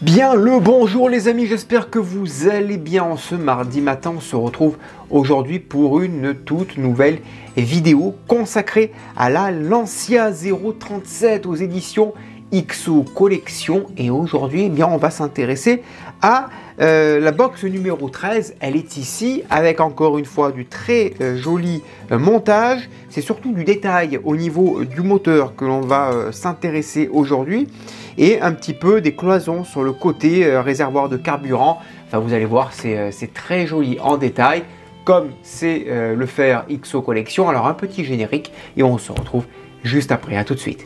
Bien le bonjour les amis, j'espère que vous allez bien. En ce mardi matin, on se retrouve aujourd'hui pour une toute nouvelle vidéo consacrée à la Lancia 037 aux éditions XO Collection. Et aujourd'hui, eh bien, on va s'intéresser à la box numéro 13. Elle est ici avec encore une fois du très joli montage. C'est surtout du détail au niveau du moteur que l'on va s'intéresser aujourd'hui. Et un petit peu des cloisons sur le côté réservoir de carburant. Enfin, vous allez voir, c'est très joli en détail, comme c'est le faire XO Collection. Alors un petit générique et on se retrouve juste après. À tout de suite.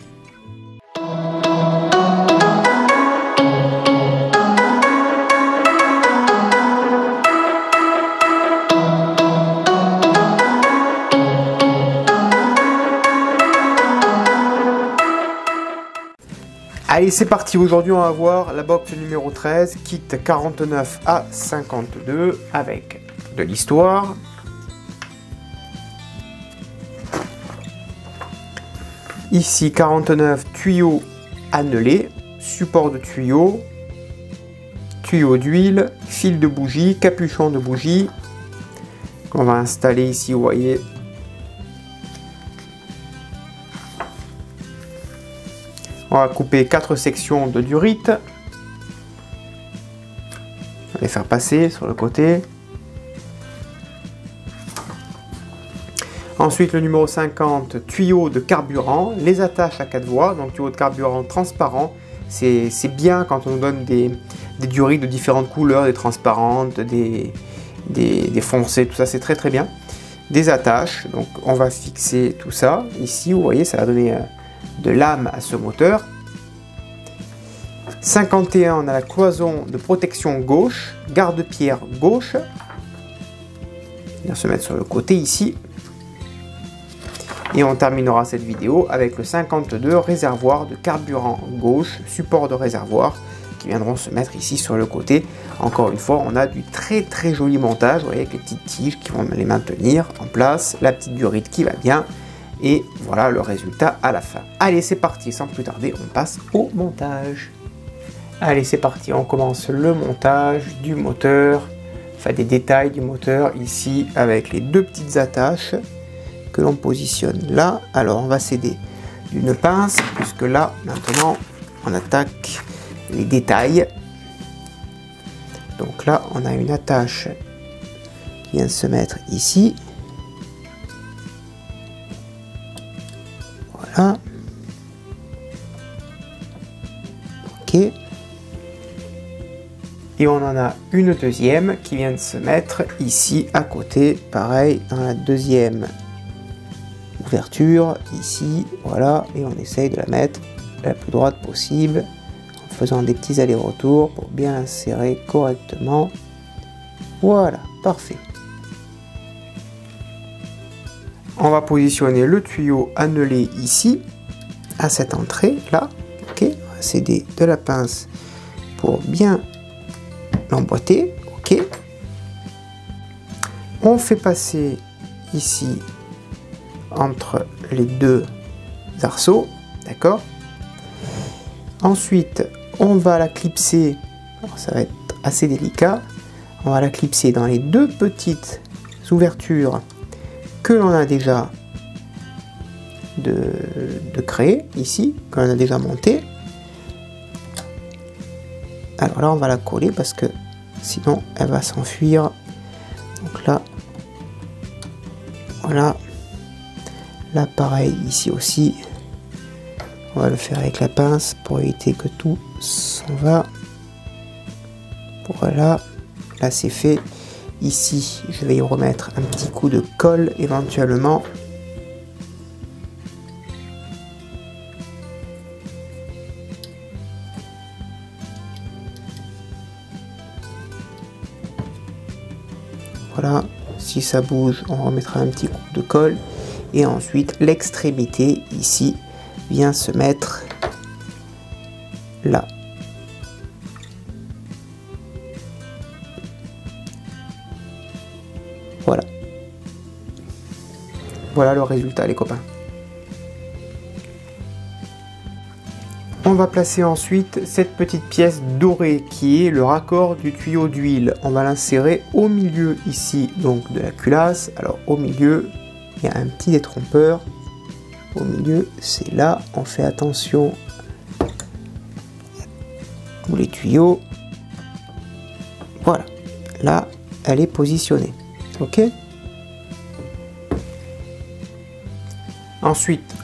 Allez, c'est parti. Aujourd'hui, on va voir la box numéro 13, kit 49 à 52 avec de l'histoire. Ici, 49 tuyaux annelés, support de tuyaux, tuyaux d'huile, fil de bougie, capuchon de bougie. On va installer ici, vous voyez. On va couper 4 sections de durite. On va les faire passer sur le côté. Ensuite, le numéro 50, tuyau de carburant. Les attaches à 4 voies, donc tuyau de carburant transparent. C'est bien quand on nous donne des durites de différentes couleurs, des transparentes, des foncées, tout ça, c'est très bien. Des attaches, donc on va fixer tout ça. Ici, vous voyez, ça va donner de l'âme à ce moteur. 51, on a la cloison de protection gauche, garde-pierre gauche. On va se mettre sur le côté ici. Et on terminera cette vidéo avec le 52, réservoir de carburant gauche, support de réservoir, qui viendront se mettre ici sur le côté. Encore une fois, on a du très joli montage, vous voyez, avec les petites tiges qui vont les maintenir en place, la petite durite qui va bien. Et voilà le résultat à la fin. Allez, c'est parti, sans plus tarder, on passe au montage. Allez, c'est parti, on commence le montage du moteur, enfin des détails du moteur ici avec les deux petites attaches que l'on positionne là. Alors, on va s'aider d'une pince, puisque là, maintenant, on attaque les détails. Donc là, on a une attache qui vient de se mettre ici. Voilà. Ok. Et on en a une deuxième qui vient de se mettre ici à côté. Pareil, dans la deuxième ouverture, ici. Voilà. Et on essaye de la mettre la plus droite possible en faisant des petits allers-retours pour bien l'insérer correctement. Voilà, parfait. On va positionner le tuyau annelé ici, à cette entrée là. Ok, on va s'aider de la pince pour bien l'emboîter. Ok. On fait passer ici entre les deux arceaux, d'accord. Ensuite, on va la clipser. Alors, ça va être assez délicat. On va la clipser dans les deux petites ouvertures que l'on a déjà de créer ici, que l'on a déjà monté. Alors là, on va la coller parce que sinon elle va s'enfuir. Donc là, voilà. Là, pareil, ici aussi. On va le faire avec la pince pour éviter que tout s'en va. Voilà. Là, c'est fait. Ici, je vais y remettre un petit coup de colle éventuellement. Voilà, si ça bouge, on remettra un petit coup de colle. Et ensuite, l'extrémité ici vient se mettre là. Voilà. Voilà le résultat, les copains. On va placer ensuite cette petite pièce dorée qui est le raccord du tuyau d'huile. On va l'insérer au milieu ici donc de la culasse. Alors au milieu, il y a un petit détrompeur. Au milieu, c'est là. On fait attention tous les tuyaux. Voilà. Là, elle est positionnée. Ok. Ensuite,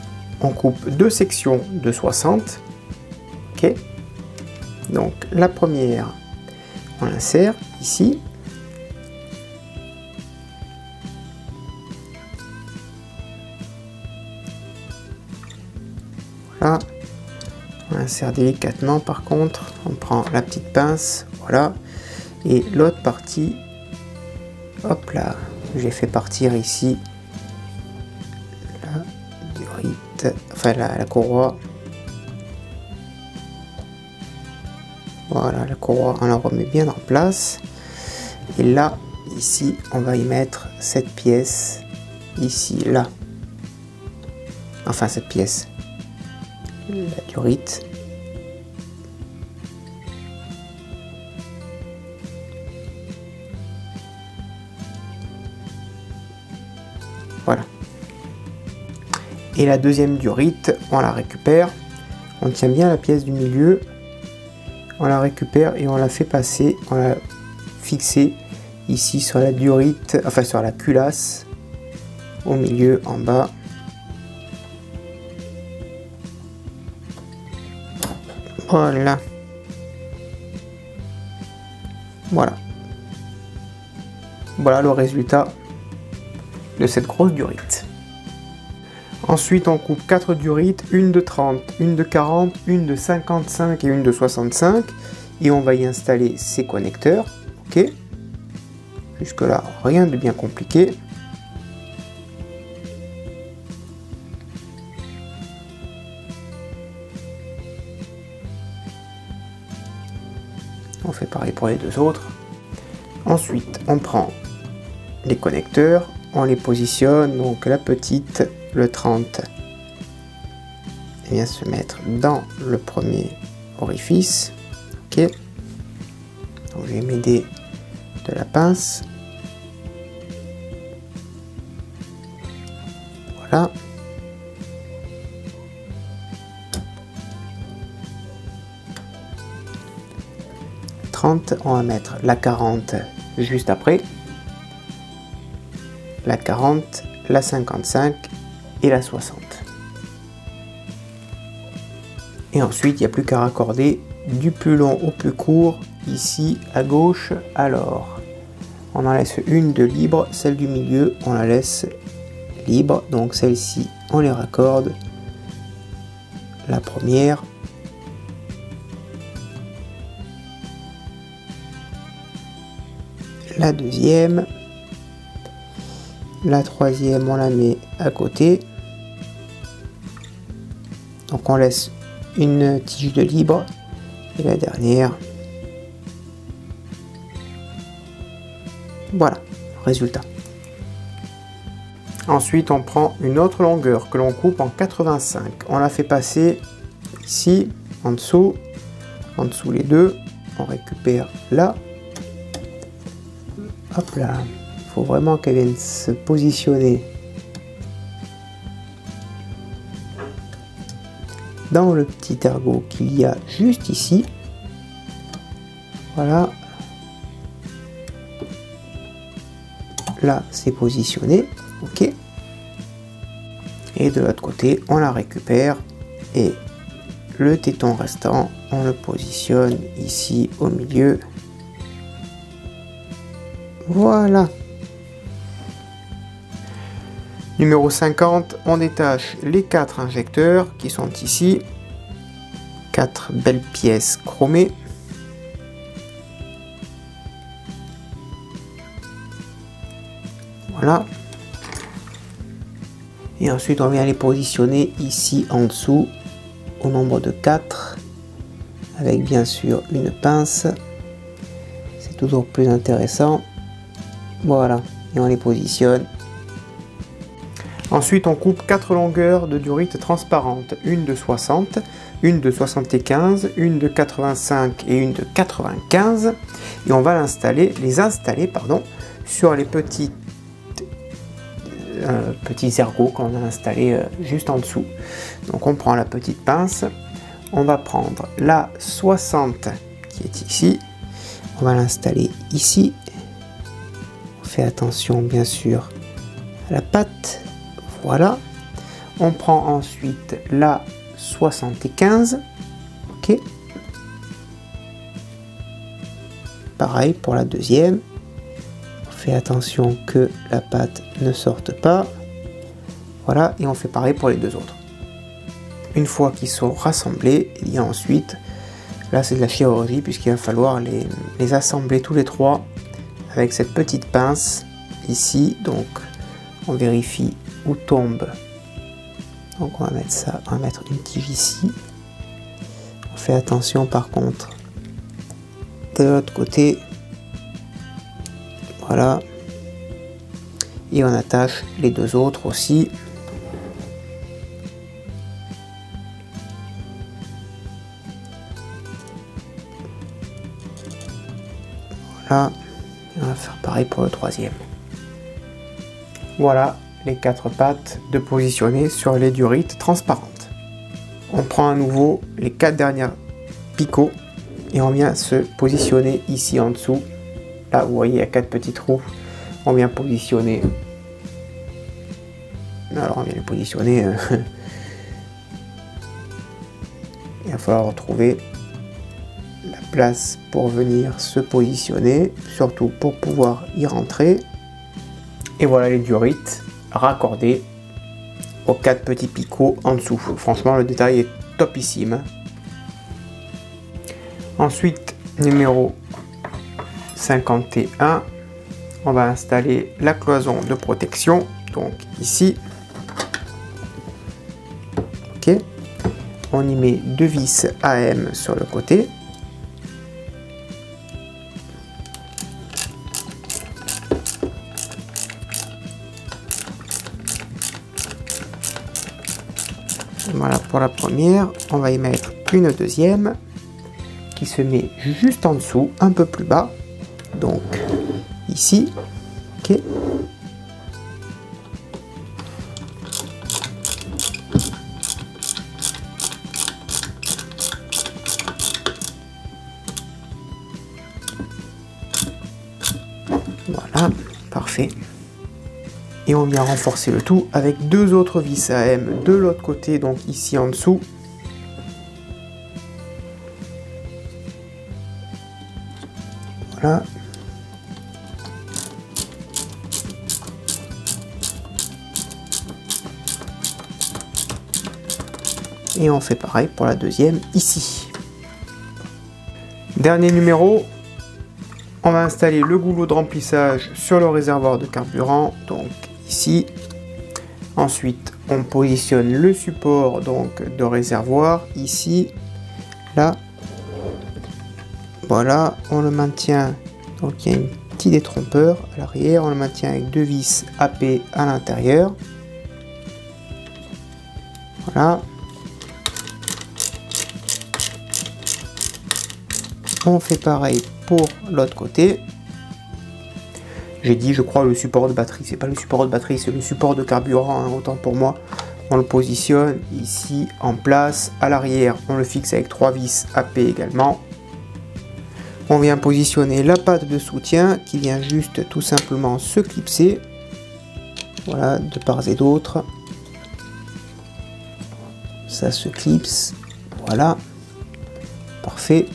on coupe deux sections de 60. Ok. Donc la première, on l'insère ici. Voilà. On insère délicatement par contre. On prend la petite pince. Voilà. Et l'autre partie, hop là, j'ai fait partir ici la durite, enfin la courroie. Voilà, la courroie, on la remet bien en place. Et là, ici, on va y mettre cette pièce, ici, là. Enfin, cette pièce, la durite. Voilà. Et la deuxième durite, on la récupère. On tient bien la pièce du milieu. On la récupère et on la fait passer, on la fixe ici sur la durite, enfin sur la culasse, au milieu, en bas. Voilà. Voilà. Voilà le résultat de cette grosse durite. Ensuite, on coupe 4 durites, une de 30, une de 40, une de 55 et une de 65. Et on va y installer ces connecteurs. Ok. Jusque là, rien de bien compliqué. On fait pareil pour les deux autres. Ensuite, on prend les connecteurs, on les positionne. Donc la petite, le 30, et vient se mettre dans le premier orifice. Ok. Donc je vais m'aider de la pince. Voilà. On va mettre la 40 juste après, la 40, la 55 et la 60. Et ensuite, il n'y a plus qu'à raccorder du plus long au plus court, ici à gauche. Alors, on en laisse une de libre, celle du milieu, on la laisse libre. Donc celle-ci, on les raccorde. La première. La deuxième, la troisième, on la met à côté. Donc on laisse une tige de libre et la dernière. Voilà, résultat. Ensuite, on prend une autre longueur que l'on coupe en 85. On la fait passer ici, en dessous les deux. On récupère là. Hop là, il faut vraiment qu'elle vienne se positionner dans le petit ergot qu'il y a juste ici. Voilà. Là, c'est positionné. Ok. Et de l'autre côté, on la récupère et le téton restant, on le positionne ici au milieu. Voilà. Numéro 50, on détache les 4 injecteurs qui sont ici. 4 belles pièces chromées. Voilà. Et ensuite, on vient les positionner ici en dessous au nombre de 4 avec bien sûr une pince. C'est toujours plus intéressant. Voilà, et on les positionne. Ensuite, on coupe 4 longueurs de durite transparente, une de 60. une de 75, une de 85 et une de 95, et on va les installer sur les petits ergots qu'on a installés juste en dessous. Donc on prend la petite pince, on va prendre la 60 qui est ici, on va l'installer ici, on fait attention bien sûr à la patte, voilà. On prend ensuite la 75, ok. Pareil pour la deuxième, on fait attention que la patte ne sorte pas, voilà, et on fait pareil pour les deux autres. Une fois qu'ils sont rassemblés, et bien ensuite, là c'est de la chirurgie puisqu'il va falloir les assembler tous les trois avec cette petite pince ici. Donc on vérifie où tombe. Donc on va mettre ça, on va mettre une tige ici. On fait attention par contre de l'autre côté. Voilà. Et on attache les deux autres aussi. Voilà. Et on va faire pareil pour le troisième. Voilà les quatre pattes de positionner sur les durites transparentes. On prend à nouveau les quatre dernières picots et on vient se positionner ici en dessous. Là vous voyez il y a quatre petits trous. On vient positionner. Alors on vient les positionner. Il va falloir retrouver la place pour venir se positionner, surtout pour pouvoir y rentrer. Et voilà les durites raccordés aux quatre petits picots en dessous. Franchement le détail est topissime. Ensuite numéro 51, on va installer la cloison de protection, donc ici, ok, on y met deux vis AM sur le côté. Voilà pour la première, on va y mettre une deuxième qui se met juste en dessous, un peu plus bas, donc ici, ok. Voilà, parfait. Et on vient renforcer le tout avec deux autres vis AM de l'autre côté, donc ici en dessous. Voilà. Et on fait pareil pour la deuxième ici. Dernier numéro. On va installer le goulot de remplissage sur le réservoir de carburant, donc ici. Ensuite, on positionne le support donc de réservoir ici, là. Voilà, on le maintient. Donc il y a un petit détrompeur à l'arrière, on le maintient avec deux vis AP à l'intérieur. Voilà. On fait pareil pour l'autre côté. J'ai dit, je crois, le support de batterie. C'est pas le support de batterie, c'est le support de carburant, hein, autant pour moi. On le positionne ici en place. À l'arrière, on le fixe avec trois vis AP également. On vient positionner la patte de soutien qui vient juste tout simplement se clipser. Voilà, de part et d'autre. Ça se clipse. Voilà. Parfait.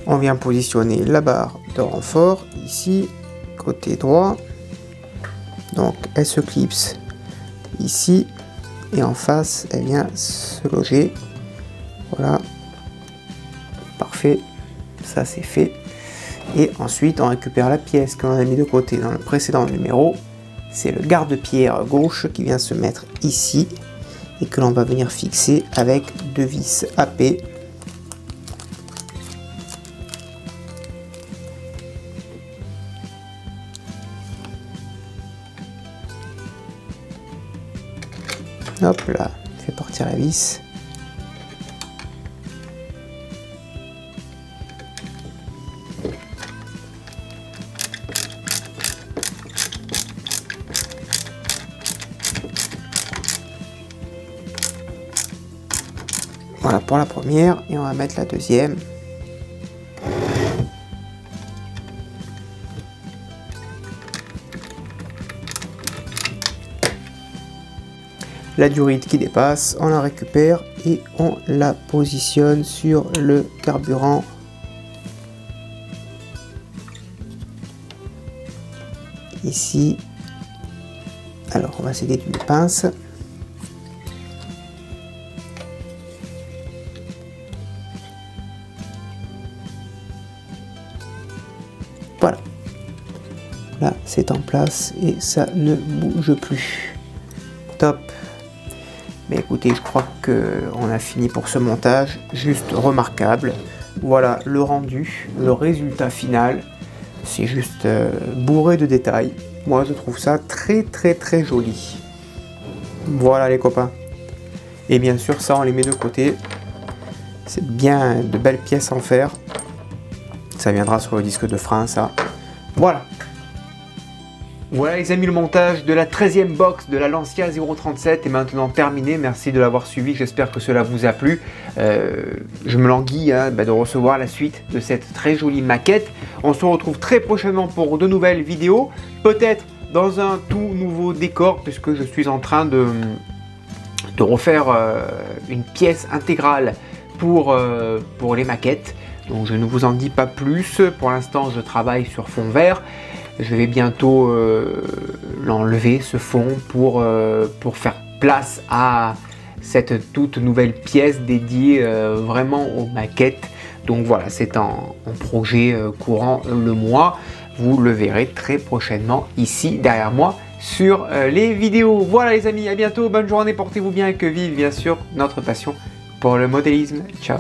On vient positionner la barre de renfort ici, côté droit. Donc elle se clipse ici et en face elle vient se loger. Voilà, parfait, ça c'est fait. Et ensuite on récupère la pièce que l'on a mis de côté dans le précédent numéro. C'est le garde-pierre gauche qui vient se mettre ici et que l'on va venir fixer avec deux vis AP. Hop là, fait partir la vis. Voilà pour la première, et on va mettre la deuxième. La durite qui dépasse, on la récupère et on la positionne sur le carburant. Ici. Alors on va s'aider d'une pince. Voilà. Là c'est en place et ça ne bouge plus. Top. Mais écoutez, je crois qu'on a fini pour ce montage, juste remarquable. Voilà le rendu, le résultat final. C'est juste bourré de détails. Moi, je trouve ça très joli. Voilà les copains. Et bien sûr, ça, on les met de côté. C'est bien de belles pièces en fer. Ça viendra sur le disque de frein, ça. Voilà. Voilà les amis, le montage de la 13e box de la Lancia 037 est maintenant terminé. Merci de l'avoir suivi, j'espère que cela vous a plu. Je me languis de recevoir la suite de cette très jolie maquette. On se retrouve très prochainement pour de nouvelles vidéos, peut-être dans un tout nouveau décor, puisque je suis en train de refaire une pièce intégrale pour les maquettes. Donc je ne vous en dis pas plus, pour l'instant je travaille sur fond vert. Je vais bientôt l'enlever, ce fond, pour faire place à cette toute nouvelle pièce dédiée vraiment aux maquettes. Donc voilà, c'est en projet courant le mois. Vous le verrez très prochainement ici derrière moi sur les vidéos. Voilà les amis, à bientôt, bonne journée, portez-vous bien et que vive bien sûr notre passion pour le modélisme. Ciao.